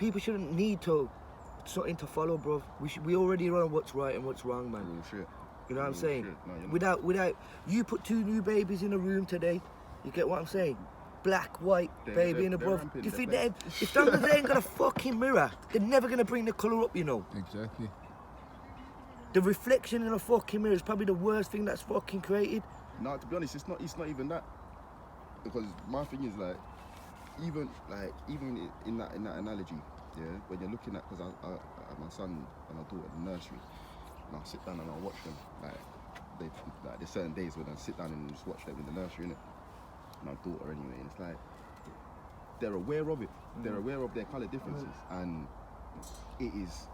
people shouldn't need to something to follow, bro. We already know what's right and what's wrong, man. Real shit. You know what I'm saying? No, without you put 2 new babies in a room today, you get what I'm saying? Black, white, baby and a brother. Do you think if they ain't got a fucking mirror, they're never gonna bring the colour up, you know? Exactly. The reflection in a fucking mirror is probably the worst thing that's fucking created. No, to be honest, it's not even that. Because my thing is like, even in that analogy, yeah, when you're looking at, because I my son and my daughter in the nursery, and I'll sit down and I'll watch them, there's certain days when I sit down and just watch them in the nursery, innit? My daughter anyway, and it's like, they're aware of it. They're aware of their colour differences, and it's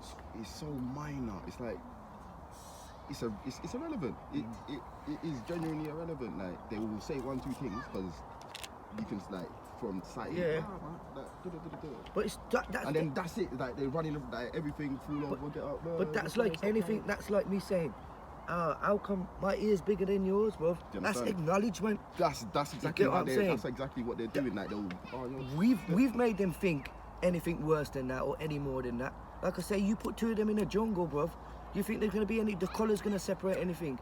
so minor. It's like, it's irrelevant. It is genuinely irrelevant. Like, they will say 1, 2 things, because you can, like, from sight, but it's and then that's it. Like, they're running, like, everything fall over, get up. But that's like anything. That's like me saying, how come my ear's bigger than yours, bro? That's acknowledgement. That's exactly what I'm saying. That's exactly what they're doing. Like, we've made them think anything worse than that or any more than that. Like I say, you put 2 of them in a jungle, bro. You think there's gonna be the colour's gonna separate anything?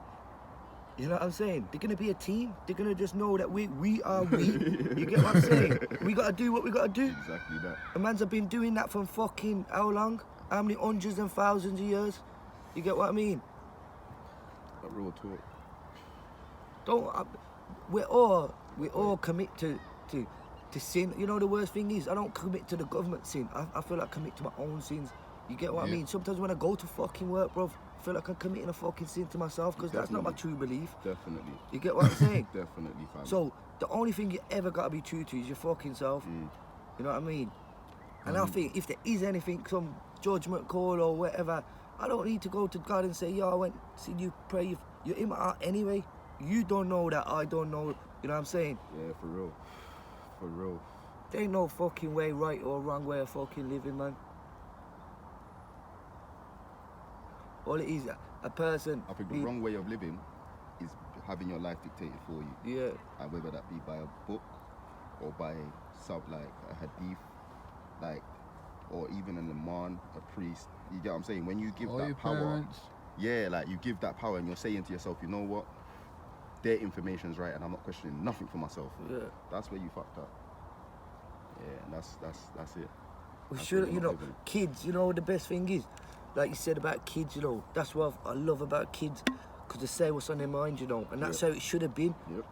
You know what I'm saying? They're gonna be a team. They're gonna just know that we are we. You get what I'm saying? We gotta do what we gotta do. Exactly that. The man's have been doing that for fucking how long? How many hundreds and thousands of years? You get what I mean? A real talk. We all commit to sin. You know the worst thing is I don't commit to the government sin. I feel like I commit to my own sins. You get what I mean? Sometimes when I go to fucking work, bro, I feel like I'm committing a fucking sin to myself because that's not my true belief. Definitely. You get what I'm saying? Definitely, fam. So the only thing you ever gotta be true to is your fucking self. You know what I mean? And I think if there is anything, some judgment call or whatever, I don't need to go to God and say, yo, I went see you pray. You're in my heart anyway. You don't know that I don't know. You know what I'm saying? Yeah, for real. For real. There ain't no fucking way, right or wrong way of fucking living, man. All it is, a person. I think the wrong way of living is having your life dictated for you. Yeah. And whether that be by a book or by like a hadith, like, or even an imam, a priest. You get what I'm saying? When you give that power, parents. Yeah, like you give that power and you're saying to yourself, you know what? Their information's right and I'm not questioning nothing for myself. Yeah. That's where you fucked up. Yeah, and that's it. We should, you know, kids, you know what the best thing is? Like you said about kids, you know, that's what I love about kids, because they say what's on their mind, you know, and that's how it should have been. Yep.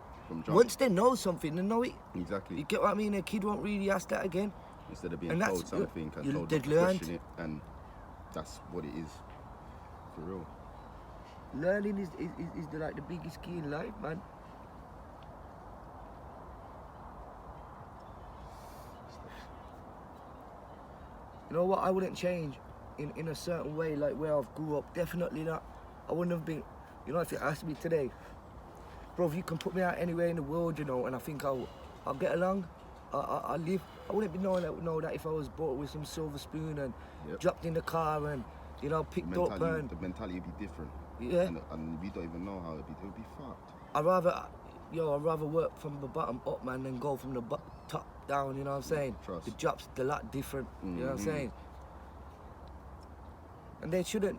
Once they know something, they know it. Exactly. You get what I mean? A kid won't really ask that again. Instead of being told something and told to question it, and that's what it is. For real. Learning is like the biggest key in life, man. You know what? I wouldn't change in a certain way, like where I've grew up. Definitely not. I wouldn't have been. You know, if you asked me today, bro, if you can put me out anywhere in the world, you know, and I think I'll get along. I'll live. I wouldn't be know that if I was brought with some silver spoon and dropped in the car and, you know, picked up and the mentality would be different. Yeah. And we don't even know how it'd be fucked. I'd rather work from the bottom up, man, than go from the top down. You know what I'm saying? Trust. The job's a lot different. You know what I'm saying? And they shouldn't.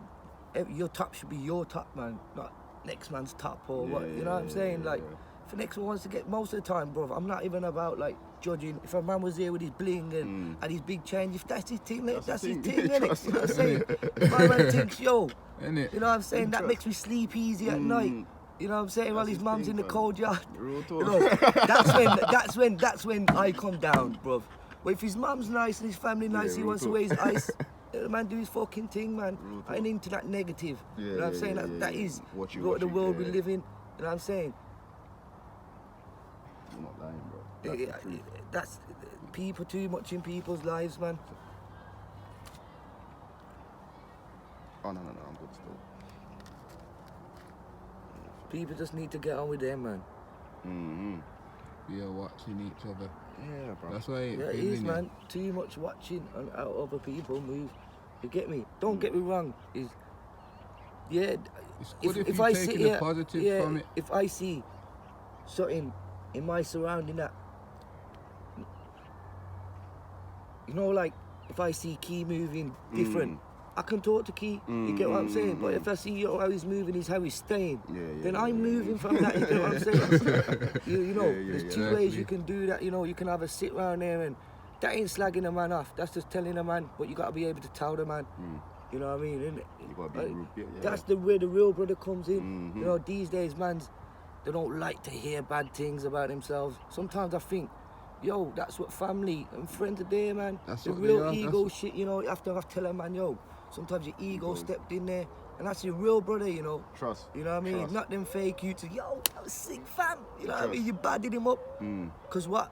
Your top should be your top, man, not next man's top or what. You know what I'm saying? Like, if the next one wants to get, most of the time, bro, I'm not even about like judging. If a man was here with his bling and his big change, if that's his thing, that's his thing, innit? You know what I'm saying? If my man thinks, yo, you know what I'm saying? That makes me sleep easy at night. You know what I'm saying? While his mum's in the cold yard. You know, that's when I come down, bro. But if his mum's nice and his family nice, he wants to wear his ice. The man do his fucking thing, man. I ain't into that negative. You know what I'm saying? That is what the world we live in. You know what I'm saying? You're not lying, bro. That's people too much in people's lives, man. Oh no, I'm good still. People just need to get on with them, man. We are watching each other. Yeah, bro. That's why it is, man. Too much watching on how other people move. You get me? Don't get me wrong. It's good if I you sit take here, the positive from it. If I see something in my surrounding that, you know, like if I see Key moving different, I can talk to Key. You get what I'm saying? But if I see how he's moving is how he's staying, then I'm moving from that. You get what I'm saying? you know, there's two ways you can do that. You know, you can have a sit round there and that ain't slagging a man off. That's just telling a man. But you got to be able to tell the man. You know what I mean? And You gotta be real, that's where the real brother comes in. You know, these days, mans, they don't like to hear bad things about themselves. Sometimes I think, yo, that's what family and friends are there, man. That's the what real they are, ego shit, you know, after I tell a man, yo, sometimes your ego stepped in there. And that's your real brother, you know. Trust. You know what I mean? Trust. Not them fake you to, yo, I was sick, fam. You know what I mean? Trust. You badded him up. Cause what?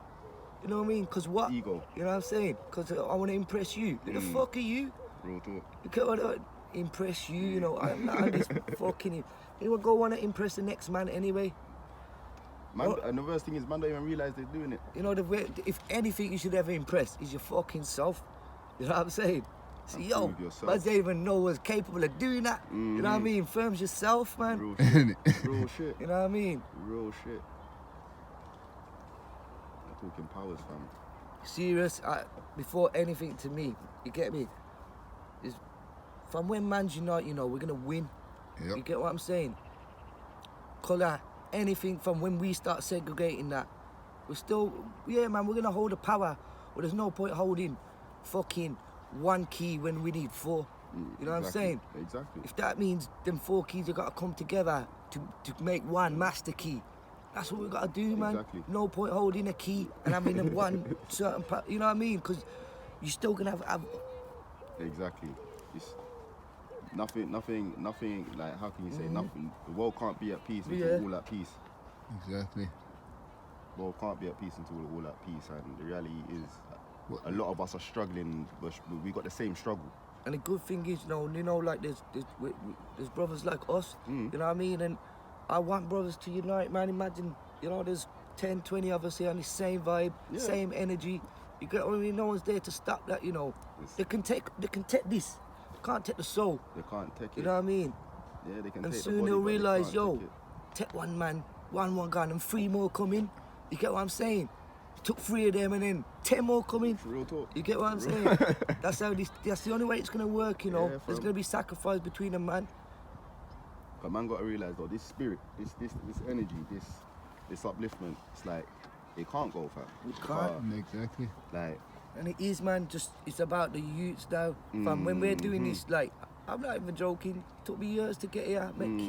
You know what I mean? Cause what? Ego. You know what I'm saying? Cause I want to impress you. Who the fuck are you? Real talk. You can't impress you, you know. I'm not on this fucking. You would go want to impress the next man anyway. Man, and the worst thing is, man don't even realise they're doing it. You know, if anything you should ever impress is your fucking self. You know what I'm saying? So, yo, prove yourself. man don't even know what's capable of doing that. You know what I mean? Firms yourself, man. Real shit. Real shit. You know what I mean? Real shit. I'm talking powers, fam. Serious, before anything to me, you get me? Is from when man's unite, you know, we're gonna win. Yep. You get what I'm saying? Colour, anything from when we start segregating that, we're still, yeah, man, we're gonna hold the power. But there's no point holding fucking one key when we need four. You know what I'm saying? Exactly. If that means them 4 keys have got to come together to make one master key, that's what we got to do, man. Exactly. No point holding a key and having a one certain you know what I mean? Because you're still going to have... Exactly. It's nothing, like, how can you say nothing? The world can't be at peace until we're all at peace. Exactly. The world can't be at peace until we're all at peace, and the reality is a lot of us are struggling, but we got the same struggle. And the good thing is, you know, like there's brothers like us, you know what I mean? And I want brothers to unite, man. Imagine, you know, there's 10, 20 of us here on the same vibe, same energy. You get what I mean? No one's there to stop that, you know. They can take this. They can't take the soul. They can't take it. You know what I mean? Yeah, they can and take soon the body, they'll but they realise, can't yo, take it. take one man, one gun, and 3 more coming. You get what I'm saying? Took 3 of them and then 10 more coming. Real talk. You get what I'm saying? That's the only way it's gonna work, you know. Yeah, There's gonna be sacrifice between them, man. But man got to realise though, this spirit, this energy, this upliftment, it's like it can't go far. It can't. Exactly. Like, And it is, man. Just it's about the youths now. Fam, when we're doing this, like, I'm not even joking. It took me years to get here. Met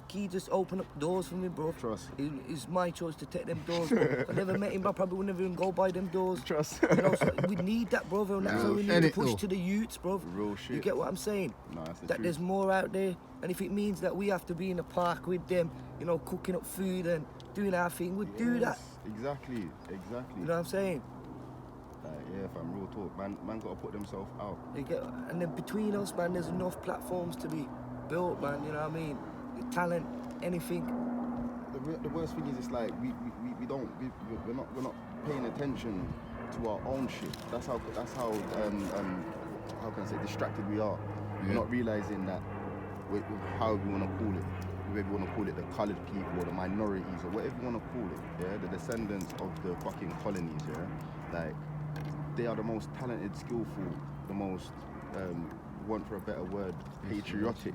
Key just opened up doors for me, bro. Trust. It's my choice to take them doors. If I never met him, I probably would never even go by them doors. Trust. You know, so we need that, brother, and that's why we need to push to the youths, bro. Real shit. You get what I'm saying? No, that's the that truth. there's more out there, and if it means that we have to be in the park with them, you know, cooking up food and doing our thing, we'll do that. Exactly. You know what I'm saying? Yeah, fam, real talk. Man got to put themselves out. You get, and then between us, man, there's enough platforms to be built, man. You know what I mean? The talent, anything. The worst thing is, it's like we're not paying attention to our own shit. That's how how can I say distracted we are. We're not realizing that however we want to call it, whether we want to call it the coloured people or the minorities or whatever you want to call it, yeah, the descendants of the fucking colonies, yeah, like they are the most talented, skillful, the most want for a better word, patriotic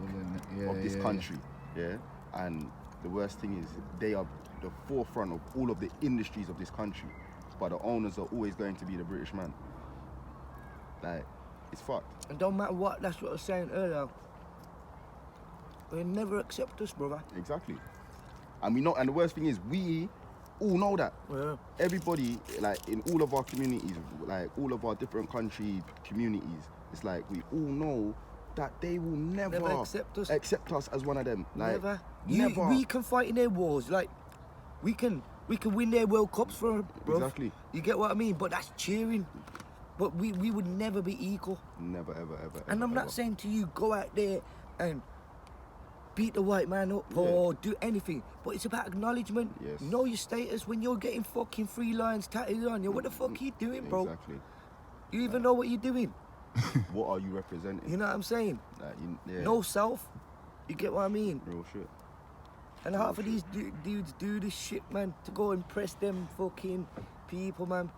of this country, yeah, and the worst thing is they are the forefront of all of the industries of this country, but the owners are always going to be the British man. Like, it's fucked. And don't matter what, that's what I was saying earlier. They'll never accept us, brother. Exactly. And we know, and the worst thing is we all know that. Yeah. Everybody, like in all of our communities, like all of our different country communities, it's like we all know that they will never accept us as one of them. Like, never. Never. We can fight in their wars. Like, we can win their World Cups for them, bro. Exactly. You get what I mean? But that's cheering. But we would never be equal. Never, ever. And I'm not saying to you, go out there and beat the white man up or do anything. But it's about acknowledgement. Yes. Know your status when you're getting fucking 3 lines tattooed on you. What the fuck are you doing, bro? Exactly. You even know what you're doing? What are you representing? You know what I'm saying? Like, No self. You get what I mean? Real shit. And half of these dudes do this shit, man, to go impress them fucking people, man.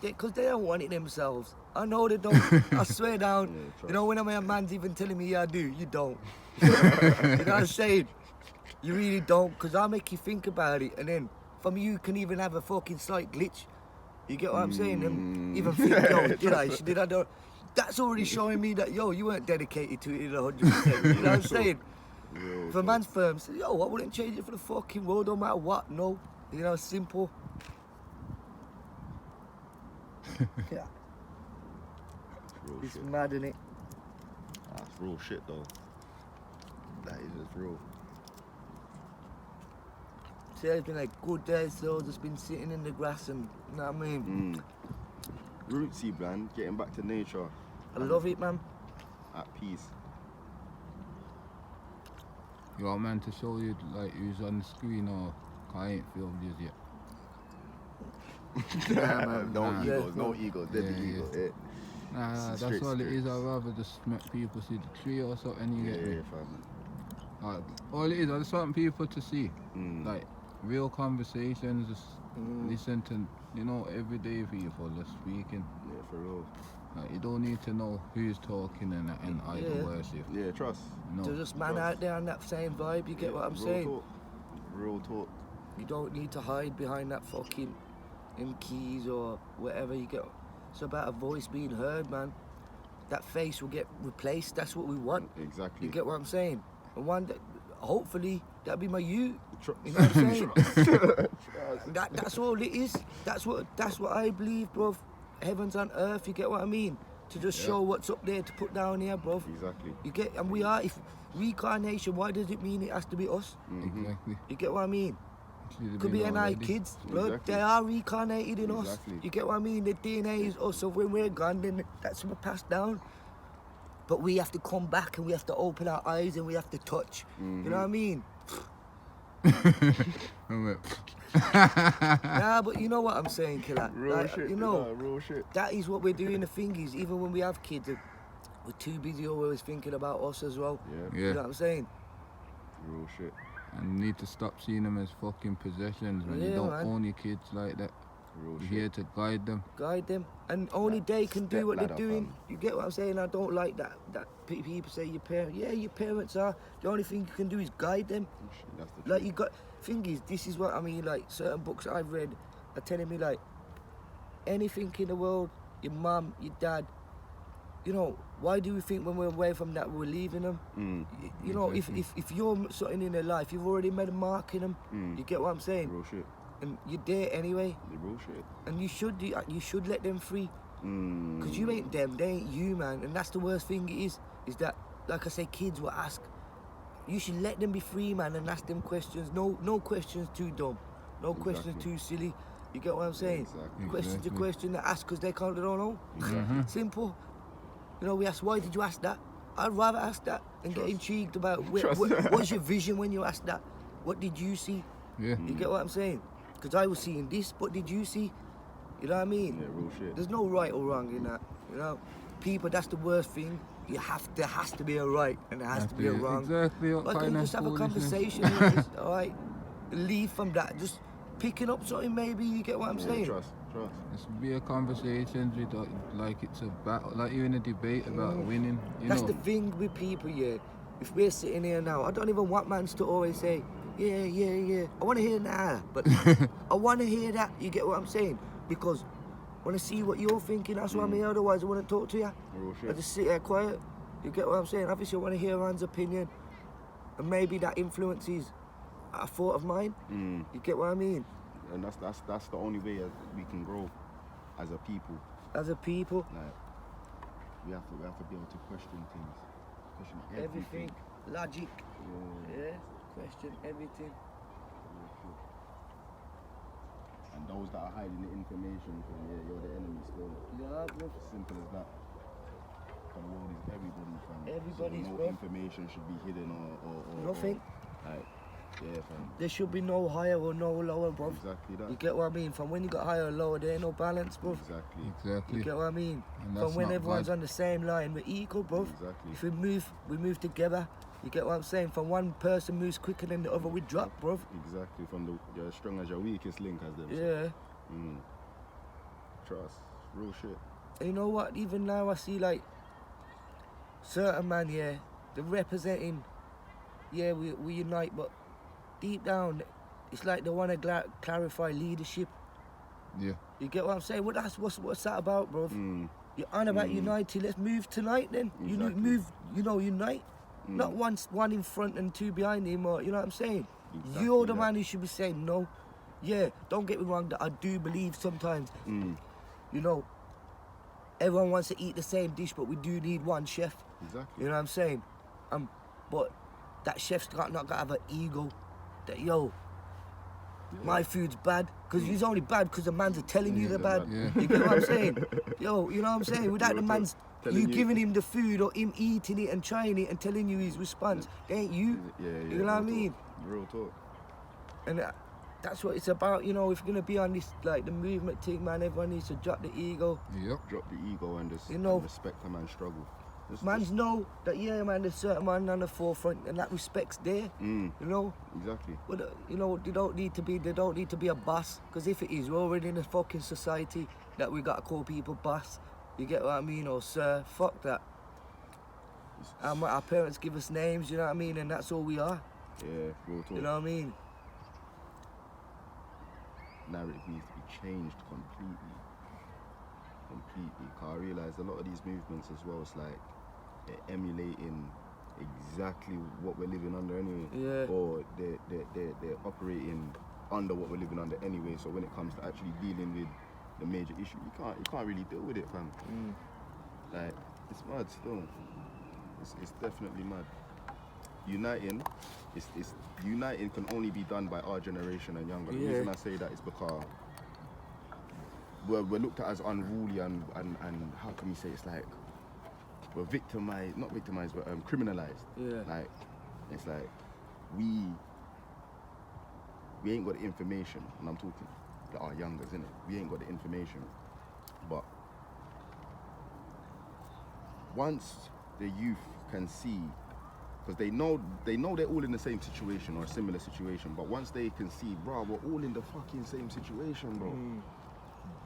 because they don't want it themselves. I know they don't. I swear down. Yeah, You know, when a man's even telling me, yeah, I do, you don't. You know what I'm saying? You really don't, because I make you think about it, and then from you can even have a fucking slight glitch. You get what I'm saying? And even think, yo, did I do? That's already showing me that, yo, you weren't dedicated to it 100%. You know what I'm saying? If a man's firm, says, yo, I wouldn't change it for the fucking world, no matter what. No, you know, simple. Yeah. It's mad, innit? That's real shit, though. That is just real. Today's been like good day, so just been sitting in the grass and, you know what I mean? Rootsy, man. Getting back to nature. I love it, man. At peace. You want man to show you like who's on the screen or I ain't filmed this yet. Yeah, man. No egos, deadly ego. Yeah. Nah, that's Straight all it is. spirits. I'd rather just make people see the tree or something. You get me? Fam. All it is, I just want people to see like real conversations. Just listen to everyday people just speaking. Yeah, for real. Like, you don't need to know who's talking and either worship. Yeah, trust. No. There's just man out there on that same vibe, you get what I'm saying? Talk. Real talk. You don't need to hide behind that fucking keys or whatever you get. It's about a voice being heard, man. That face will get replaced. That's what we want. Exactly. You get what I'm saying? And one that, hopefully, that'll be my you. Trust. You know what I'm saying? That's all it is. That's what I believe, bruv. Heavens on earth, you get what I mean? To just show what's up there to put down here, bruv. Exactly. You get, and we are, if reincarnation, why does it mean it has to be us? Exactly. You get what I mean? Should've Could been be NI already. kids, blood. Exactly. They are reincarnated in us. Exactly. You get what I mean? The DNA is us, so when we're gone, then that's what passed down. But we have to come back and we have to open our eyes and we have to touch. You know what I mean? Nah, but you know what I'm saying, killer. Real shit. You know, real shit. that is what we're doing. The thing is, even when we have kids, we're too busy always thinking about us as well. Yeah. You know what I'm saying? Real shit. And you need to stop seeing them as fucking possessions, man. Yeah, You don't man. own your kids like that. Real You're shit. here to guide them. Guide them, and only they can do what they're Stepladder, doing. fam. You get what I'm saying? I don't like that people say your parents. Yeah, your parents are. The only thing you can do is guide them. That's the truth. Like you got. Thing is, this is what I mean. Like certain books I've read are telling me like anything in the world, your mum, your dad. You know, why do we think when we're away from that we're leaving them? You know, if you're something in their life, you've already made a mark in them. You get what I'm saying? Real shit. And you're there anyway. The real shit. And you should let them free. Because you ain't them, they ain't you, man. And that's the worst thing it is that, like I say, kids will ask. You should let them be free, man, and ask them questions. No questions too dumb. No questions too silly. You get what I'm saying? Exactly. Questions a question they ask because they don't know. Simple. You know, we ask, why did you ask that? I'd rather ask that and get intrigued about what's your vision when you ask that? What did you see? Yeah. You get what I'm saying? Because I was seeing this, what did you see? You know what I mean? Yeah, real shit. There's no right or wrong in that. You know, people, that's the worst thing. There has to be a right and there has to be a wrong. Exactly. Why can't you just have a conversation? All right, leave from that. Just picking up something, maybe. You get what I'm saying? Trust. It's be a conversation with like it's a battle, like you're in a debate about winning. That's the thing with people, yeah. If we're sitting here now, I don't even want mans to always say, yeah. I want to hear that, but I want to hear that. You get what I'm saying? Because I want to see what you're thinking. That's why I'm here. Otherwise, I wouldn't talk to you. Real I shit. just sit there quiet. You get what I'm saying? Obviously, I want to hear man's opinion, and maybe that influences a thought of mine. You get what I mean? And that's the only way we can grow as a people. As a people, Like we have to be able to question things, question everything, logic, Yeah. question everything. And those that are hiding the information, you're the enemy still. Yeah, bro. Simple as that. The world is everybody, fam. Everybody's, so no bro. information should be hidden or Nothing. Like, yeah, fam. There should be no higher or no lower, bro. Exactly that. You get what I mean? From when you got higher or lower, there ain't no balance, bro. Exactly. Exactly. You get what I mean? And that's From when not everyone's right. on the same line, we're equal, bro. Exactly. If we move together. You get what I'm saying? From one person moves quicker than the other, we drop, bro. Exactly. From you're as strong as your weakest link, as them say. Yeah. Trust. Real shit. And you know what? Even now I see like certain man, yeah, they're representing, yeah, we unite, but deep down, it's like they want to clarify leadership. Yeah. You get what I'm saying? Well, that's what's that about, bro? You're on about uniting. Let's move tonight then. Exactly. Move, unite. Not one in front and two behind him, or you know what I'm saying? Exactly, You're the yeah. man who should be saying no. Yeah, don't get me wrong, that I do believe sometimes, everyone wants to eat the same dish, but we do need one chef. Exactly. You know what I'm saying? But that chef's not got to have an ego that, my food's bad, because he's only bad because the man's are telling you they're bad. Yeah. You get what I'm saying? Yo, you know what I'm saying? Without the man's, telling you you. giving him the food or him eating it and trying it and telling you his response, they ain't you. Yeah. You know what I real mean? talk. Real talk. And that's what it's about, if you're going to be on this, like, the movement thing, man, everyone needs to drop the ego. Yep. Drop the ego and just You know. and respect a man's struggle. Mans know that, yeah, man, there's certain man on the forefront and that respect's there, you know? Exactly. But, they don't need to be a boss, because if it is, we're already in a fucking society that we got to call people boss. You get what I mean? Or sir, fuck that. Our parents give us names, you know what I mean? And that's all we are, Yeah, real talk. you know what I mean? Narrative needs to be changed completely. Cause I realise a lot of these movements as well, it's like they're emulating exactly what we're living under anyway. Yeah. Or they're operating under what we're living under anyway. So when it comes to actually dealing with the major issue, you can't really deal with it, fam. Like, it's mad still. It's definitely mad. Uniting can only be done by our generation and younger. The Yeah. reason I say that is because we're looked at as unruly and how can we say, it's like we're not victimized, but criminalized. Yeah. Like, it's like we ain't got the information, and I'm talking like our youngers, innit? We ain't got the information, but once the youth can see, because they know they're all in the same situation or a similar situation, but once they can see, bro, we're all in the fucking same situation, bro.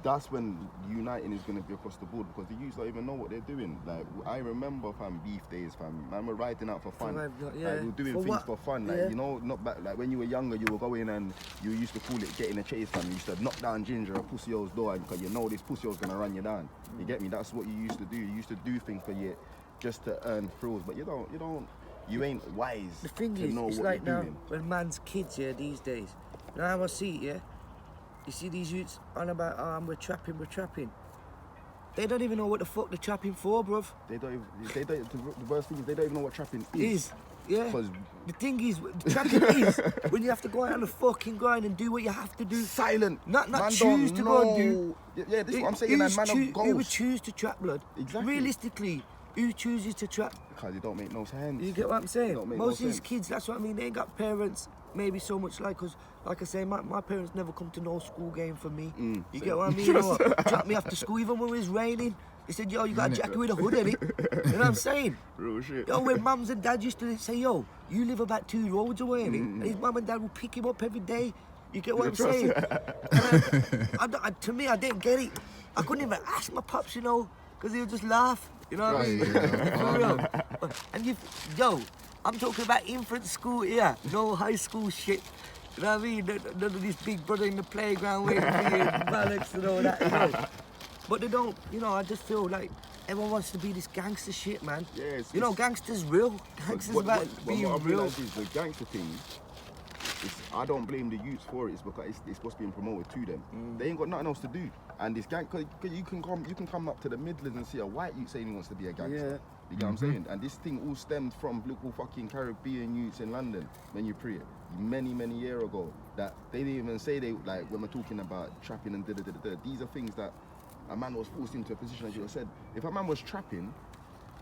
That's when uniting is going to be across the board, because the youths don't even know what they're doing. Like, I remember, fam, beef days, fam. Man, we're riding out for fun. Yeah. Like, we're doing For things what? for fun. Like, Yeah. not back, like when you were younger, you were going and you used to call it getting a chase, fam. You used to knock down Ginger at Pussy's door because you know this Pussy's going to run you down. You get me? That's what you used to do. You used to do things for you just to earn thrills, but you ain't wise The thing to is, know it's what like you're now, doing. when man's kids, these days, now I see it, you see these youths on about, we're trapping. They don't even know what the fuck they're trapping for, bruv. The worst thing is they don't even know what trapping is. Yeah. 'Cause The thing is, trapping is when you have to go out on the fucking grind and do what you have to do. Silent. Not Man choose don't to go and know. do. Yeah, this is what I'm saying, man. Man of Who would goals. choose to trap, blood? Exactly. Realistically, who chooses to trap? Because it don't make no sense. You get what I'm saying? Don't make Most no of these sense. kids, that's what I mean, they ain't got parents maybe so much because, like I say, my parents never come to no school game for me. You get what I mean? Or drop me after school even when it was raining. They said, yo, you got a jacket with a hood in it. You know what I'm saying? Real shit. Yo, when mums and dads used to say, yo, you live about 2 roads away, innit? And his mum and dad will pick him up every day. You get what I'm saying? To me, I didn't get it. I couldn't even ask my pops, because he would just laugh. You know what I mean? For real. And I'm talking about infant school here, no high school shit. You know what I mean? None of this big brother in the playground waiting for you, Alex and all that, But they don't, I just feel like everyone wants to be this gangster shit, man. Yeah, gangster's real. Gangster's about being what I've real. realised is the gangster thing, I don't blame the youths for it. It's because it's what's being promoted to them. They ain't got nothing else to do. And this gang, cause you can come up to the Midlands and see a white youth saying he wants to be a gangster. You get what I'm saying? And this thing all stemmed from little fucking Caribbean youths in London, when you pre it, many years ago. That they didn't even say like when we're talking about trapping and these are things that a man was forced into a position, as you said. If a man was trapping,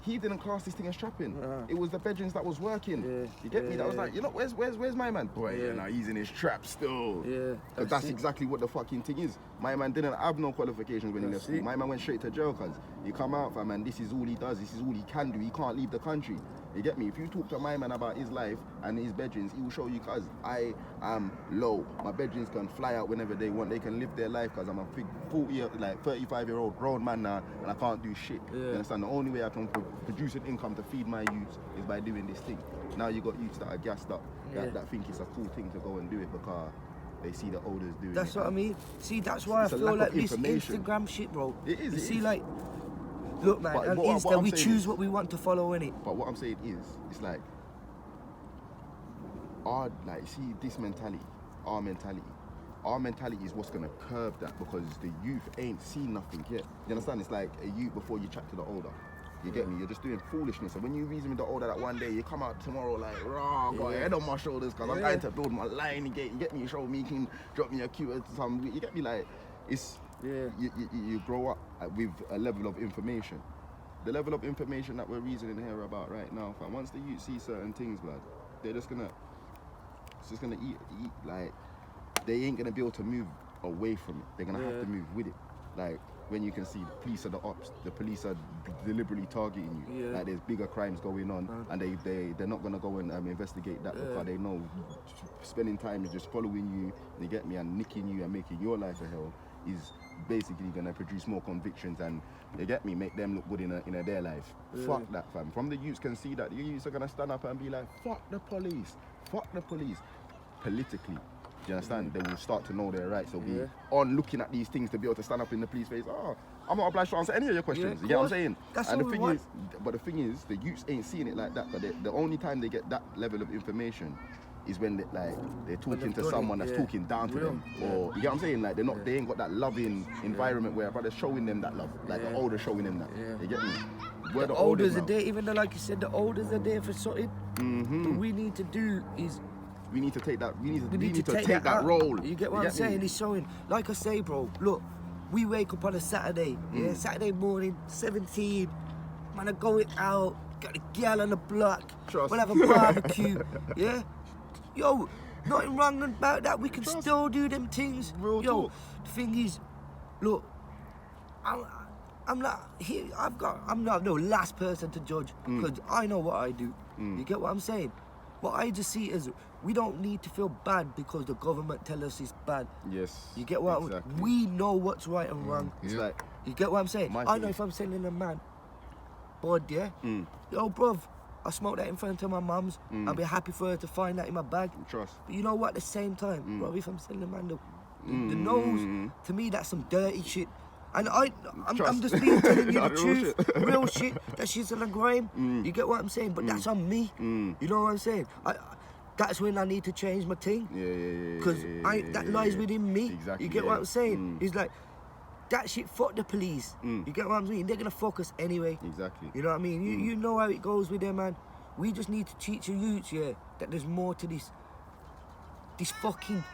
he didn't class this thing as trapping. It was the bedrooms that was working. You get me? That was like, where's my man? Boy, he's in his trap still. Yeah. Because that's exactly what the fucking thing is. My man didn't have no qualifications when he left That's school. it. My man went straight to jail because he come out, fam, and this is all he does. This is all he can do. He can't leave the country. You get me? If you talk to my man about his life and his bedrooms, he will show you, cause I am low. My bedrooms can fly out whenever they want. They can live their life, cause I'm a big 35-year-old grown man now, and I can't do shit. Yeah. You understand? The only way I can produce an income to feed my youths is by doing this thing. Now you got youths that are gassed up, that think it's a cool thing to go and do it because they see the elders doing it. That's what I mean. See, that's why I It's a feel lack like of this information. Instagram shit, bro. It is, You it see, is. like, look, man, But on what Insta, I'm we saying choose is- what we want to follow, innit? But what I'm saying is, it's like, see this mentality, our mentality is what's gonna curb that, because the youth ain't seen nothing yet. You understand? It's like a youth before you chat to the older. You get me? You're just doing foolishness. And when you reason with the older that one day, you come out tomorrow like, rah, got a head on my shoulders because I'm going to build my line. You get me? You show me, you can drop me a cue or something. You get me? Like, it's, you grow up with a level of information. The level of information that we're reasoning here about right now, fam, once the youth see certain things, blood, they're just gonna, it's just gonna eat, like, they ain't gonna be able to move away from it. They're gonna have to move with it. Like, when you can see the police are the ops, the police are deliberately targeting you. Like, there's bigger crimes going on, and they're not gonna go and investigate that because they know spending time is just following you, they get me, and nicking you and making your life a hell is basically gonna produce more convictions and, they get me, make them look good in their life. Fuck that, fam. From the youths can see that, the youths are gonna stand up and be like, fuck the police, politically. Do you understand? They will start to know their rights. They'll be on looking at these things to be able to stand up in the police face. Oh, I'm not obliged to answer any of your questions. You get what I'm saying? That's and all we want. the thing is, the youths ain't seeing it like that. But the only time they get that level of information is when they're talking to someone that's talking down to them, or you get what I'm saying? Like they ain't got that loving environment where a brother's showing them that love, like the older showing them that. You get me? We're The elders are there, even though, like you said, the elders are there for something. What we need to do is we need to take that. We need to take take that out. role. You get what I'm saying? It's showing. Like I say, bro. Look, we wake up on a Saturday. Saturday morning, 17. Man, are going out. Got a gal on the block. Trust. We'll have a barbecue. Yo, nothing wrong about that. We can still do them things. Real Yo, talk. the thing is, look, I'm not here. I'm not the last person to judge because I know what I do. You get what I'm saying? What I just see is we don't need to feel bad because the government tell us it's bad. Yes. You get what we know what's right and wrong. It's like, You get what I'm saying? I know if I'm selling a man, bud, yo, bruv, I smoke that in front of my mum's. I'll be happy for her to find that in my bag. Trust. But you know what? At the same time, bruv, if I'm selling a man the nose, to me that's some dirty shit. And I'm just being telling you the truth, real shit. That shit's on the grime. You get what I'm saying? But that's on me. You know what I'm saying? That's when I need to change my thing. Because that lies within me. Exactly, you get what I'm saying? It's like, that shit, fuck the police. You get what I'm saying? They're gonna fuck us anyway. Exactly. You know what I mean? You know how it goes with them, man. We just need to teach the youths, that there's more to this fucking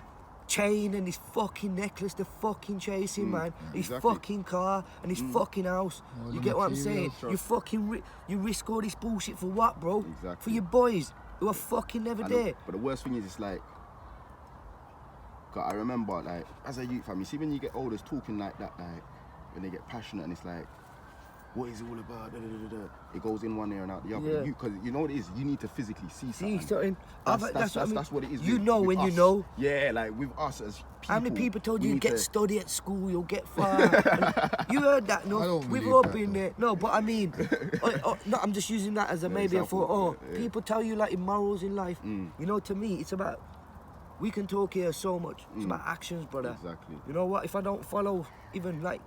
chain and this fucking necklace they're fucking chasing, man. This fucking car and this fucking house. All You the get what I'm material saying? You fucking you risk all this bullshit for what, bro? Exactly. For your boys who are fucking never there. But the worst thing is, it's like, God, I remember, like, as a youth, fam, you see when you get older, talking like that, like, when they get passionate and it's like, what is it all about? Da, da, da, da. It goes in one ear and out the other. Because you know what it is? You need to physically see something. That's what it is. You know when you us. know. Yeah, like with us as people. How many people told you need get to- study at school, you'll get far? You heard that, no? I don't We've believe all that, been though. there. No, but I mean, no, I'm just using that as a maybe a example, thought. People tell you like morals in life. You know, to me, it's about, we can talk here so much. It's about actions, brother. Exactly. You know what? If I don't follow even like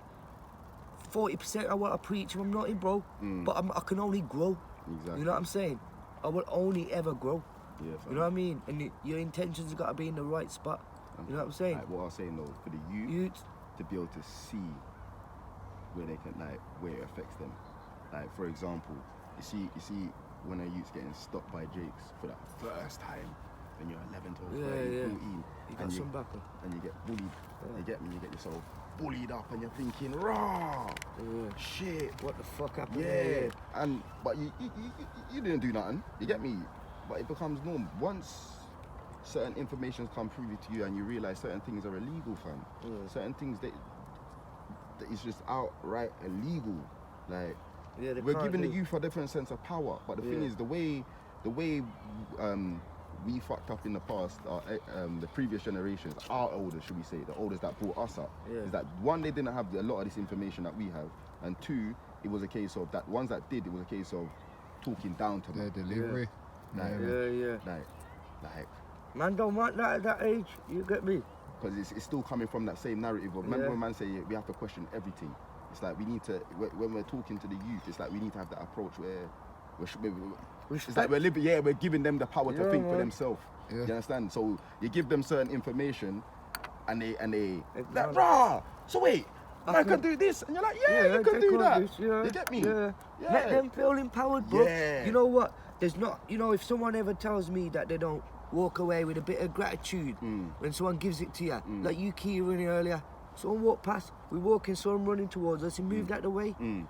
40% of what I preach, I'm not in, bro. But I can only grow. Exactly. You know what I'm saying? I will only ever grow. Yeah, fam. You know what I mean? And your intentions have got to be in the right spot. You know what I'm saying? Like, what I was saying though, for the youth Youths, to be able to see where they can, like, where it affects them. Like, for example, you see when a youth's getting stopped by Jakes for that first time when you're 11, 12, 13, 14, you got some back. and you get bullied. You get me? You get yourself bullied up, and you're thinking, raw, shit, What the fuck happened? yeah. But you didn't do nothing. You get me? But it becomes normal once certain information come privy to you and you realize certain things are illegal, fam. Certain things that it's just outright illegal. Like, we're giving the youth a different sense of power, but the thing is, the way we fucked up in the past, the previous generations, our elders, should we say, the elders that brought us up, is that one, they didn't have a lot of this information that we have, and two, it was a case of that ones that did, it was a case of talking down to them. Their delivery. Like, man don't want that at that age, you get me? Because it's still coming from that same narrative of, remember when man say we have to question everything. It's like we need to, when we're talking to the youth, it's like we need to have that approach where it's like we're giving them the power to think for themselves. You understand? So you give them certain information and they like, rah, so wait, I can do this, and you're like, you can do that. You get me? Let them feel empowered, bro. You know what? There's not, if someone ever tells me that they don't walk away with a bit of gratitude when someone gives it to you, like you, Kieran, earlier. Someone walked past, we walking, someone running towards us, he moved out the way. You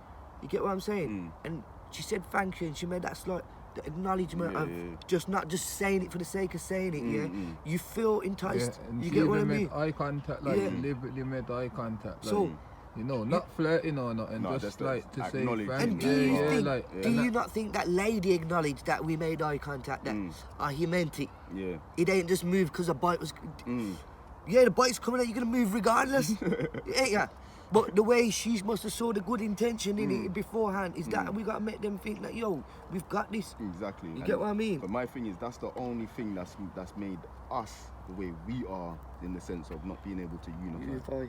get what I'm saying? And she said thank you, and she made that slight acknowledgement of just not just saying it for the sake of saying it. You feel enticed. You get what I mean? Eye contact, like deliberately made eye contact. Like, so, not flirting or nothing, just like to say thank you. And do you not think that lady acknowledged that we made eye contact, that he meant it? It ain't just moved because a bite was... the bite's coming out, you're going to move regardless. But the way she must have saw the good intention in it beforehand is that we got to make them think that, we've got this. Exactly. You get what I mean? But my thing is, that's the only thing that's made us the way we are, in the sense of not being able to unify.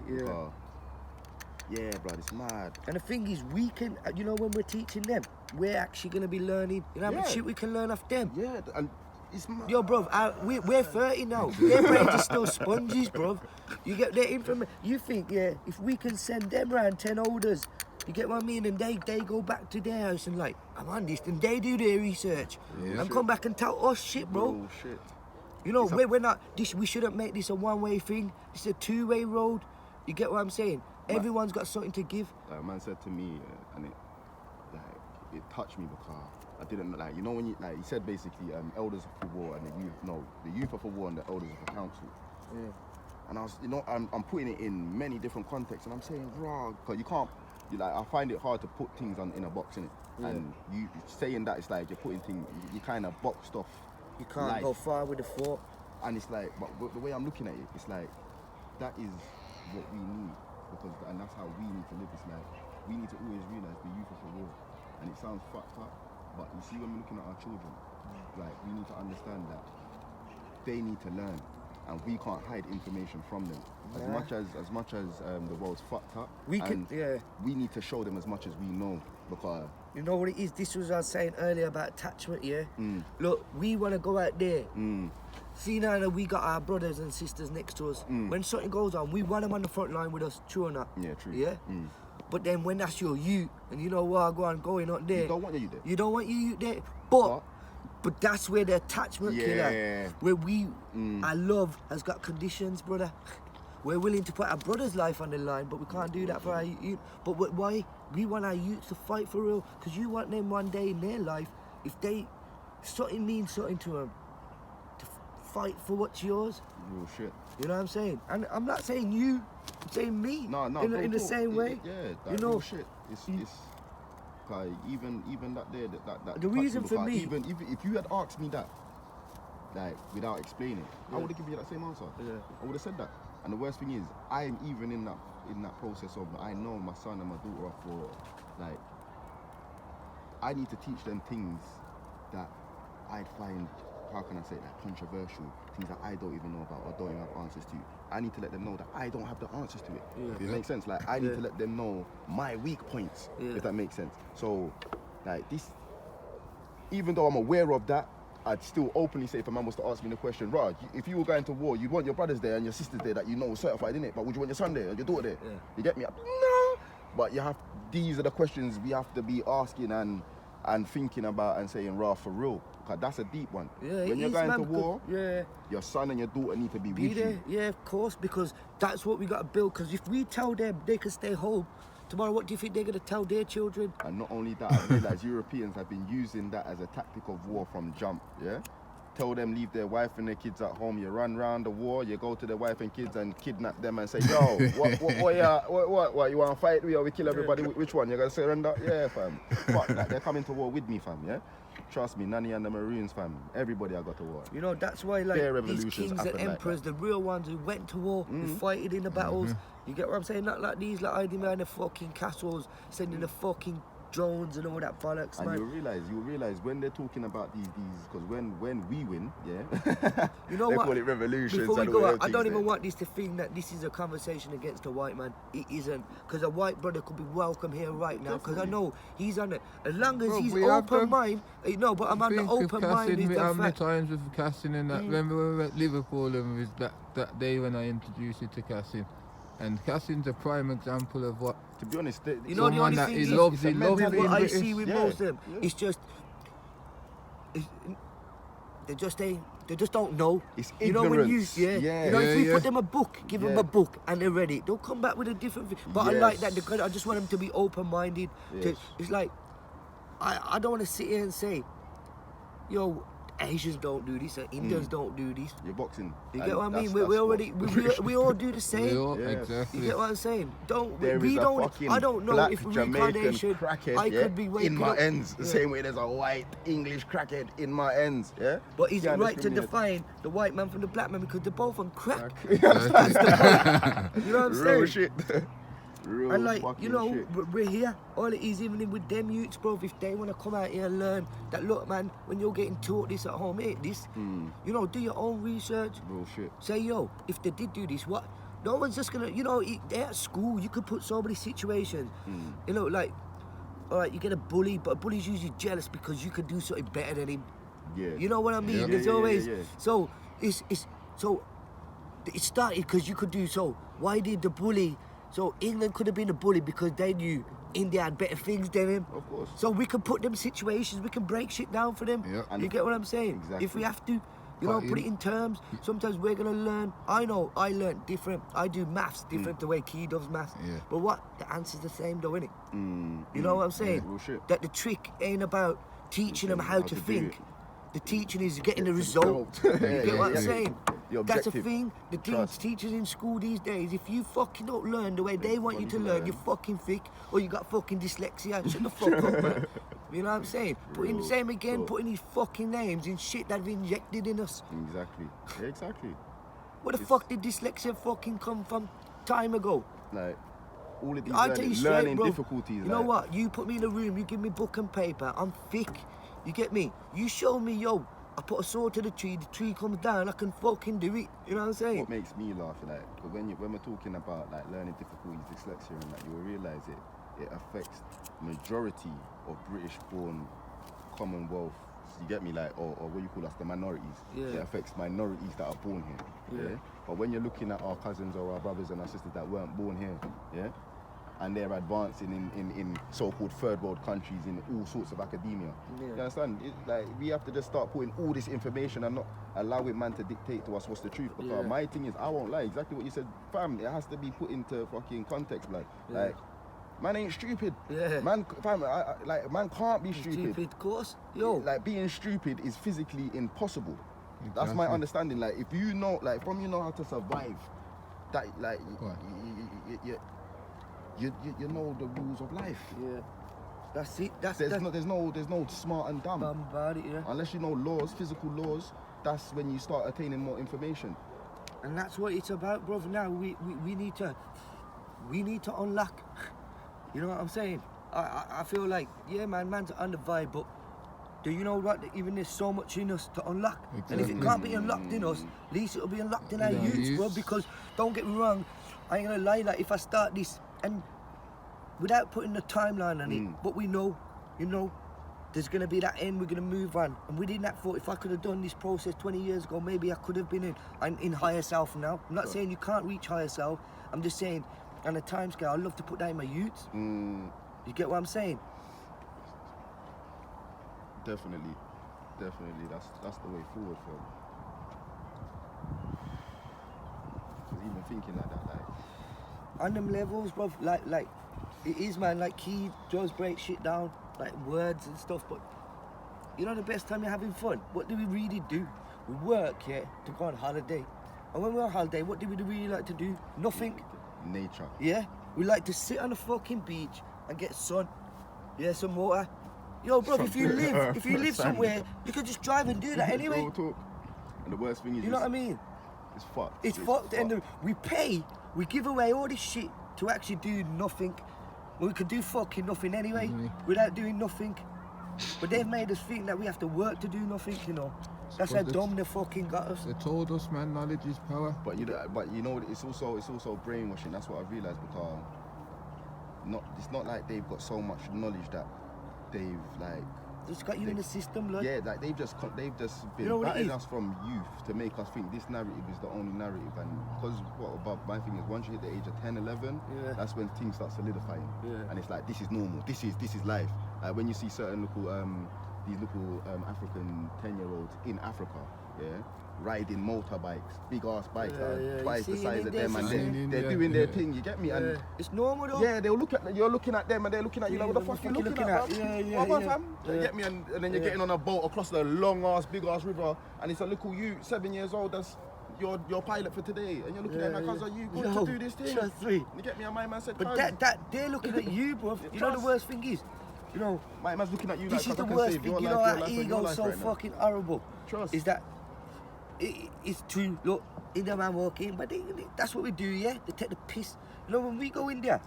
Bro, it's mad. And the thing is, we can, when we're teaching them, we're actually going to be learning, how much shit we can learn off them. And it's mad. Yo, bro, we're 30 now. Their brains are still sponges, bro. You get their information. You think, if we can send them round 10 olders, you get what I mean? And they go back to their house and like, I'm on this, and they do their research and come back and tell us shit, bro. Shit. We're not, we shouldn't make this a one-way thing. It's a two-way road. You get what I'm saying? Everyone's got something to give. Like, man said to me, and it touched me because I didn't, when you, he said basically, elders are for war and the youth are for war and the elders are for counsel. And I was, I'm putting it in many different contexts, and I'm saying, because you can't, I find it hard to put things in a box, innit? And you saying that, it's like you're putting things, you kind of boxed off. You can't go far with the thought. And it's like, but the way I'm looking at it, it's like, that is what we need, and that's how we need to live. It's like, we need to always realise the youth are for war. And it sounds fucked up, but you see, when we're looking at our children, we need to understand that they need to learn, and we can't hide information from them. As much as the world's fucked up, we need to show them as much as we know, because you know what it is. This was I was saying earlier about attachment. Look, we want to go out there. See, now that we got our brothers and sisters next to us, when something goes on, we want them on the front line with us. True or not? Yeah, true. Yeah. But then when that's your youth, and you know what, going up there. You don't want your youth there. You don't want your youth there. But that's where the attachment killer, where our love has got conditions, brother. We're willing to put our brother's life on the line, but we can't do that for our youth. But why? We want our youth to fight for real, because you want them one day in their life, if something means something to them, to fight for what's yours. Real shit. You know what I'm saying? And I'm not saying you, I'm saying me. No, in the same way. Real shit. It's even that there, that the reason for me, even if you had asked me that, without explaining, I would have given you that same answer. I would have said that. And the worst thing is, I am even in that process of, I know my son and my daughter are for, I need to teach them things that I'd find, how can I say that, controversial, things that I don't even know about or don't even have answers to. I need to let them know that I don't have the answers to it. Does it make sense? I need to let them know my weak points, if that makes sense. So, this, even though I'm aware of that, I'd still openly say, if a man was to ask me the question, Raj, if you were going to war, you'd want your brothers there and your sisters there that certified, innit? But would you want your son there or your daughter there? You get me? No! But these are the questions we have to be asking and thinking about and saying, Rah, for real. Because that's a deep one. When you're going to war, your son and your daughter need to be with you. Yeah, of course, because that's what we got to build. Because if we tell them they can stay home, tomorrow, what do you think they're going to tell their children? And not only that, I realise Europeans have been using that as a tactic of war from jump, tell them leave their wife and their kids at home. You run round the war, you go to their wife and kids and kidnap them and say, yo, what you want to fight? We kill everybody? Which one? You gonna surrender? Yeah, fam. Fuck that. They're coming to war with me, fam. Yeah. Trust me, Nani and the Marines, fam. Everybody I got to war. You know, that's why like these kings and emperors, the real ones who went to war, who fighted in the battles. You get what I'm saying? Not like these, like hiding behind the fucking castles, sending the fucking drones and all that bollocks, and man. you'll realize when they're talking about these, because when we win, yeah, you know they what? call it revolutions. Before we go out, I don't even want this to think that this is a conversation against a white man. It isn't, because a white brother could be welcome here right now, because I know he's on it. As long as he's open mind, no, but I'm on the open mind. How many times with Cassin and that? Remember when we were at Liverpool and it was that day when I introduced you to Cassin? And Cassin's a prime example of what. To be honest, you know the only thing he loves what I see with most of them, it's just, they just don't know. It's ignorance. You know when you know if we put them a book, give them a book, and they're ready. They'll come back with a different thing. But I like that because I just want them to be open-minded. It's like I don't want to sit here and say, yo, Asians don't do this, and Indians don't do this. You're boxing. You get what I mean? We all do the same. Exactly. You get what I'm saying? I don't know if reincarnation. I could be waking in my up. ends the same way there's a white English crackhead in my ends. Yeah. But is it right to define the white man from the black man because they're both on crack? That's the point. You know what I'm saying? Real shit. Real and like, you know, shit. we're here. All it is, even with them youths, bro, if they want to come out here and learn that, look, man, when you're getting taught this at home, ain't this, you know, do your own research. Real shit. Say, yo, if they did do this, what? No one's just gonna, you know, they're at school, you could put so many situations. You know, like, all right, you get a bully, but a bully's usually jealous because you could do something better than him. Yeah. You know what I mean? There's always, so, so, it started because you could do, so, why did the bully, so England could have been a bully because they knew India had better things than him. Of course. So we can put them situations, we can break shit down for them. Yeah. You get what I'm saying? Exactly. If we have to, you know, put it in terms. Sometimes we're going to learn. I know I learned different. I do maths different the way Key does maths. Yeah. But what? The answer's the same though, innit? You know what I'm saying? Real shit. That the trick ain't about teaching them how to think. The teaching is getting the result. You get what I'm saying? That's a thing. The teachers in school these days, if you fucking don't learn the way they want you to learn, you're fucking thick, or you got fucking dyslexia. Shut the fuck up, man. You know what I'm saying? Putting the same again, putting these fucking names in shit that have injected in us. Exactly. Yeah, exactly. Where the fuck did dyslexia fucking come from time ago? Like, all of these I tell you straight, learning bro, difficulties. You know what? You put me in a room, you give me book and paper, I'm thick. You get me? You show me, yo, I put a sword to the tree comes down, I can fucking do it. You know what I'm saying? What makes me laugh, like, because when we're talking about like learning difficulties, dyslexia, and that, you will realise it affects majority of British-born Commonwealth. You get me, like, or what you call us, the minorities. Yeah. It affects minorities that are born here. Yeah. But when you're looking at our cousins or our brothers and our sisters that weren't born here, yeah, and they're advancing in so-called third world countries in all sorts of academia. You understand? Like, we have to just start putting all this information and not allowing man to dictate to us what's the truth. Because my thing is, I won't lie, exactly what you said, fam, it has to be put into fucking context, like, man ain't stupid. Man, fam, man can't be stupid. Stupid, of course. Yo. Like, being stupid is physically impossible. That's my understanding. Like, if you know, like, from you know how to survive, that, like, you know the rules of life. Yeah. That's it. There's no smart and dumb. About it, Unless you know laws, physical laws, that's when you start attaining more information. And that's what it's about, bro. Now we need to unlock. You know what I'm saying? I feel like, yeah, man's on the vibe, but do you know what? Even there's so much in us to unlock. Exactly. And if it can't be unlocked in us, at least it'll be unlocked in our youths, bro. Because don't get me wrong, I ain't gonna lie, like, if I start this and without putting the timeline on it, but we know, you know, there's gonna be that end, we're gonna move on. And within that thought, if I could have done this process 20 years ago, maybe I could have been in higher self now. I'm not saying you can't reach higher self. I'm just saying, on a time scale, I'd love to put that in my youths. You get what I'm saying? Definitely. That's the way forward, fam. Because even thinking like that, like, on them levels, bro, like it is, man, like, Key does break shit down, like words and stuff, but you know the best time you're having fun? What do we really do? We work, yeah, to go on holiday. And when we're on holiday, what do we really like to do? Nothing. Nature. Yeah? We like to sit on the fucking beach and get sun. Yeah, some water. Yo, bro, if you live somewhere, you can just drive and do that anyway. Real talk. And the worst thing is, You know what I mean? it's fucked. It's fucked. And we give away all this shit to actually do nothing. We could do fucking nothing anyway, without doing nothing. But they've made us think that we have to work to do nothing, you know. That's how dumb they fucking got us. They told us, man, knowledge is power. But you know, it's also brainwashing. That's what I've realised, because it's not like they've got so much knowledge that they've like. It's got you in the system, like. Yeah, like they've just been batting us from youth to make us think this narrative is the only narrative. And because my thing is, once you hit the age of 10, 11, that's when things start solidifying. Yeah. And it's like, this is normal. This is life. When you see certain these little African 10-year-olds in Africa, yeah, riding motorbikes, big ass bikes, twice the size of them, and they're doing their thing. You get me? And it's normal though. yeah, you're looking at them, and they're looking at you like, what the fuck you looking at? Yeah. You get me? And then you're getting on a boat across the long ass, big ass river, and it's a little you, 7 years old, that's your pilot for today, and you're looking at like, cuz are you good to do this thing? Trust me. You get me? And my man said, but that they're looking at you, bro. You know the worst thing is, you know, my man's looking at you this like, is the worst thing. You know, our ego's so fucking horrible. Trust. Is that it's true. Look, India man walk in, but that's what we do, yeah. They take the piss. You know, when we go in there,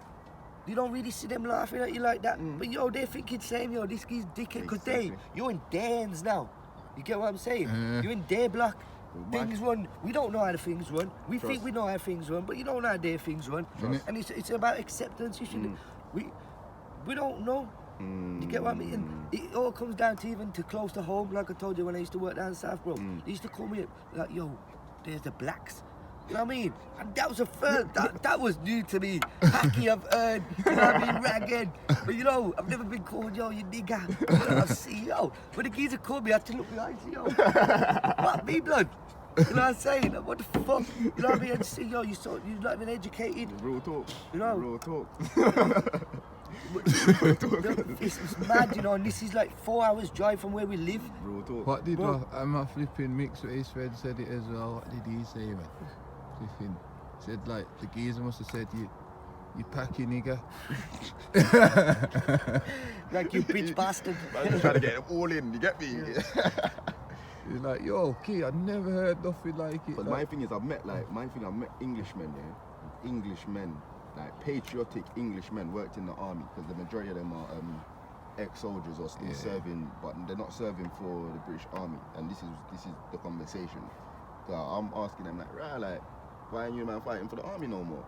you don't really see them laughing at you like that. But yo, they're thinking same, yo, this guy's dickhead, because you're in their hands now. You get what I'm saying? You're in their block. Things run. We don't know how the things run. We think we know how things run, but you don't know how their things run. And it's about acceptance. You should. We don't know. You get what I mean? And it all comes down to even to close to home. Like I told you when I used to work down south, bro. They used to call me like, yo, there's the blacks. You know what I mean? And that was the first, that was new to me. Hacky I've heard, you know what I mean, ragged. But you know, I've never been called, yo, you nigga. You know, I see, yo. When the geezer called me, I had to look behind, see, yo. What, me, blood? You know what I'm saying? Like, what the fuck? You know what I mean? I just say, yo, you're not even educated. Real talk. You know? Real talk. It's mad, you know, and this is like 4 hours drive from where we live. Real talk. What did my flipping mix with his friend said it as well? What did he say, man? Flipping said like the geezer must have said you packy nigga. Like you bitch bastard. I'm trying to get them all in, you get me? He's like, yo, kid, I never heard nothing like it. But like, my thing is, I've met Englishmen, yeah? Englishmen, like patriotic Englishmen worked in the army, because the majority of them are ex-soldiers or still serving, but they're not serving for the British Army. And this is the conversation. So I'm asking them like, why ain't you man fighting for the army no more?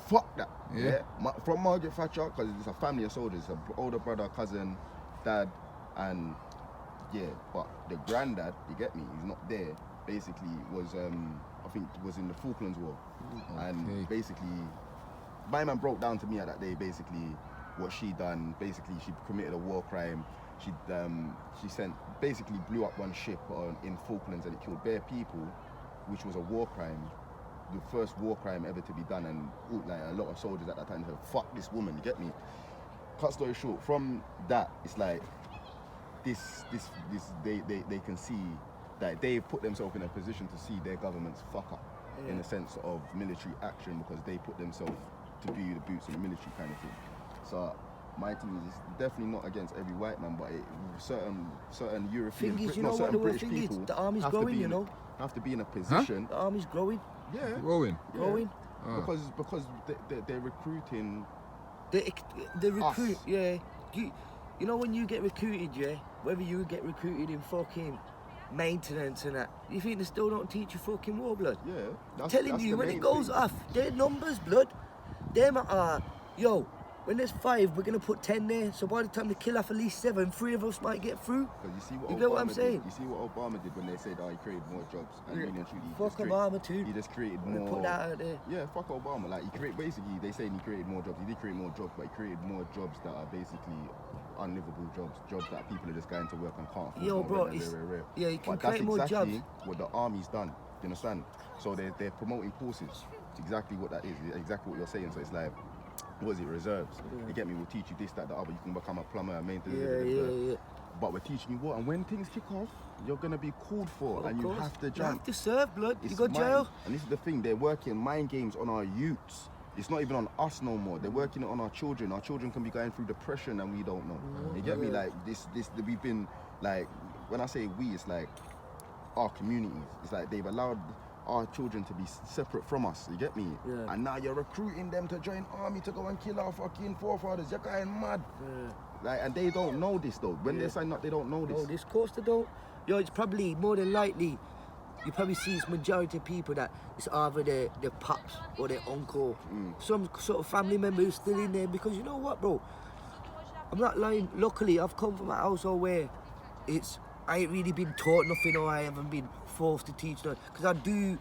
Fuck that. Yeah. From Margaret Thatcher, because it's a family of soldiers, it's an older brother, cousin, dad, and but the granddad, you get me, he's not there. Basically, was I think was in the Falklands War, and basically, my man broke down to me at that day. Basically, what she done. Basically, she committed a war crime. She basically blew up one ship in Falklands, and it killed bare people, which was a war crime. The first war crime ever to be done, and like a lot of soldiers at that time said, "Fuck this woman," you get me. Cut story short, from that, it's like they can see that they put themselves in a position to see their governments fuck up in the sense of military action, because they put themselves to be the boots of the military kind of thing. So my team is definitely not against every white man, but certain European, British people, the army's growing, you know. Have to be in a position. The army's growing. Yeah. Growing. Because they're recruiting. They recruit. Us. Yeah. You know when you get recruited, yeah. Whether you get recruited in fucking maintenance and that, you think they still don't teach you fucking war, blood? Yeah. Telling you when it goes off, their numbers, blood. Them are, yo. When there's 5, we're gonna put 10 there. So by the time they kill off at least 7, 3 of us might get through. Because you see what you get what I'm saying? You see what Obama did when they said, he created more jobs. And really and truly, fuck Obama too. He just created more. Put that out there. Yeah, fuck Obama. Like basically, they say he created more jobs. He did create more jobs, but he created more jobs that are basically unlivable jobs that people are just going to work and can't afford. Yo, bro, yeah, you can create more jobs. That's exactly what the army's done. You understand? So they're promoting courses. It's exactly what that is. Exactly what you're saying. So it's like, what is it, reserves? You get me? We'll teach you this, that, the other. You can become a plumber, a maintenance. but we're teaching you what. And when things kick off, you're gonna be called for, Of and you course. have to You jump. have to serve, blood. You It's go jail. mind. And this is the thing, they're working mind games on our youths. It's not even on us no more. They're working it on our children. Our children can be going through depression and we don't know. You get me? Like this we've been like, when I say we, it's like our communities. It's like they've allowed our children to be separate from us. You get me? Yeah. And now you're recruiting them to join army to go and kill our fucking forefathers. You're going mad. Like, and they don't know this though. When they sign up, they don't know this. No, this course they don't. Yo, it's probably more than likely. You probably see it's majority of people that it's either their pops or their uncle, some sort of family member who's still in there. Because you know what, bro? I'm not lying. Luckily, I've come from a household where I ain't really been taught nothing, or I haven't been forced to teach nothing. Because I do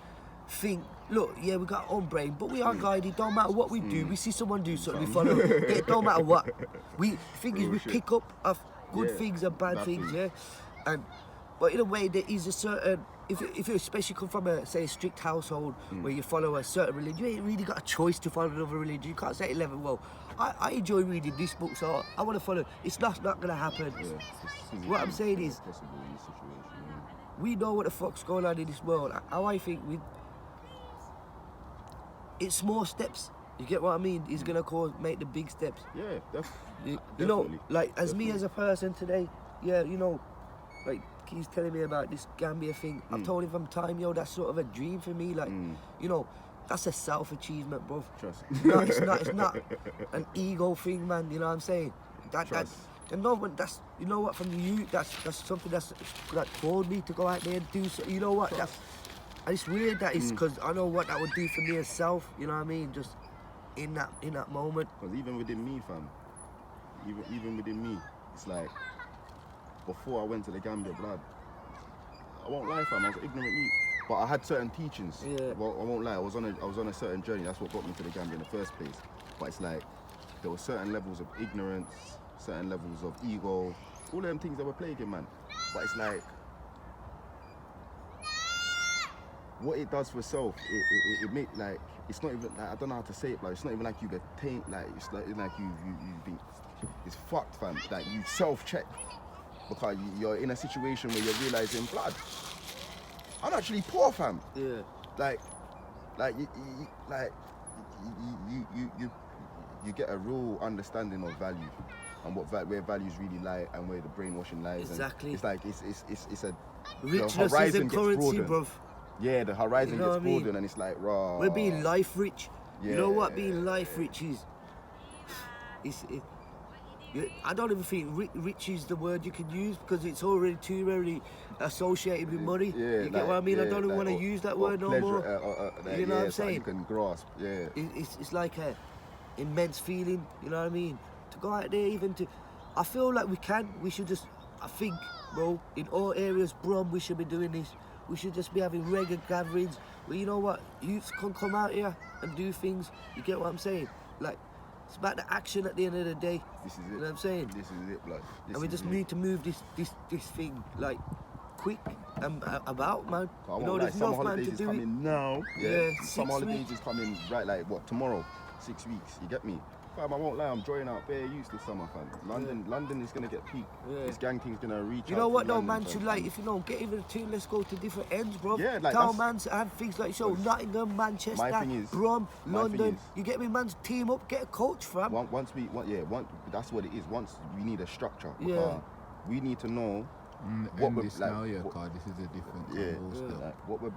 think, look, yeah, we got our own brain, but we are guided. Don't matter what we do. We see someone do something, we follow. It don't matter what. We pick up of good things and bad things, yeah. But in a way, there is a certain. If you especially come from a strict household where you follow a certain religion, you ain't really got a choice to follow another religion. You can't say 11. Well, I enjoy reading this book, so I want to follow. It's not gonna happen. What I'm saying is, we know what the fuck's going on in this world. How I think it's small steps. You get what I mean? It's gonna make the big steps. Yeah, You know, like as me as a person today, yeah, you know, like he's telling me about this Gambia thing. I've told him from time, yo, that's sort of a dream for me. Like, you know, that's a self-achievement, bro. Trust. No, it's not an ego thing, man. You know what I'm saying? That's you know what, from you, that's something that told me to go out there and do so. You know what? And it's weird that it's because I know what that would do for me as self. You know what I mean? Just in that moment. Because even within me, fam, even within me, it's like, before I went to the Gambia, blood, I won't lie, fam, I was ignorant youth, but I had certain teachings. Yeah. Well, I won't lie, I was on a certain journey. That's what got me to the Gambia in the first place. But it's like there were certain levels of ignorance, certain levels of ego, all them things that were plaguing, man. But it's like, what it does for self, it make like, it's not even like, I don't know how to say it, like it's not even like you get taint, like it's like you've been, it's fucked, fam. Like you self-check. Because you're in a situation where you're realizing, blood, I'm actually poor, fam. Yeah. You get a real understanding of value and where values really lie and where the brainwashing lies. Exactly. And it's like it's a Richness the horizon isn't gets currency, broadened. bruv. Yeah, the horizon You know gets what I mean? broadened, and it's like raw. We're being life rich. You know what being Yeah. life rich is? I don't even think rich is the word you can use because it's already too rarely associated with money. Yeah, You get what I mean? I don't even want to use that word no more. You know what I'm saying? You can grasp, yeah. It's like a immense feeling, you know what I mean? To go out there I feel like we should just, I think, bro, in all areas, we should be doing this. We should just be having regular gatherings where, you know what, youths can come out here and do things. You get what I'm saying? Like, it's about the action at the end of the day. This is it. You know what I'm saying? This is it, blood. And we just need to move this thing, like, quick and about, man. I You know, won't lie, there's summer enough man holidays to is do it. coming now. Yeah, Summer 6 holidays weeks. is coming right, like what, tomorrow? 6 weeks. You get me? Fam, I won't lie, I'm drawing out bare use this summer, fam. London is gonna get peak. Yeah. This gang thing's gonna reach. You out know to what though, London, man, fam. should like, if you know, get even a team, let's go to different ends, bro. Yeah, like Tell that's- man to have things like, so Nottingham, Manchester, My thing is- Brum, my thing London. is- You get me, man's team up, get a coach, fam. That's what it is. Once we need a structure. Yeah. Because we need to know What what we're this like. now, yeah, what- cause this is a different yeah, convo still. like, what we're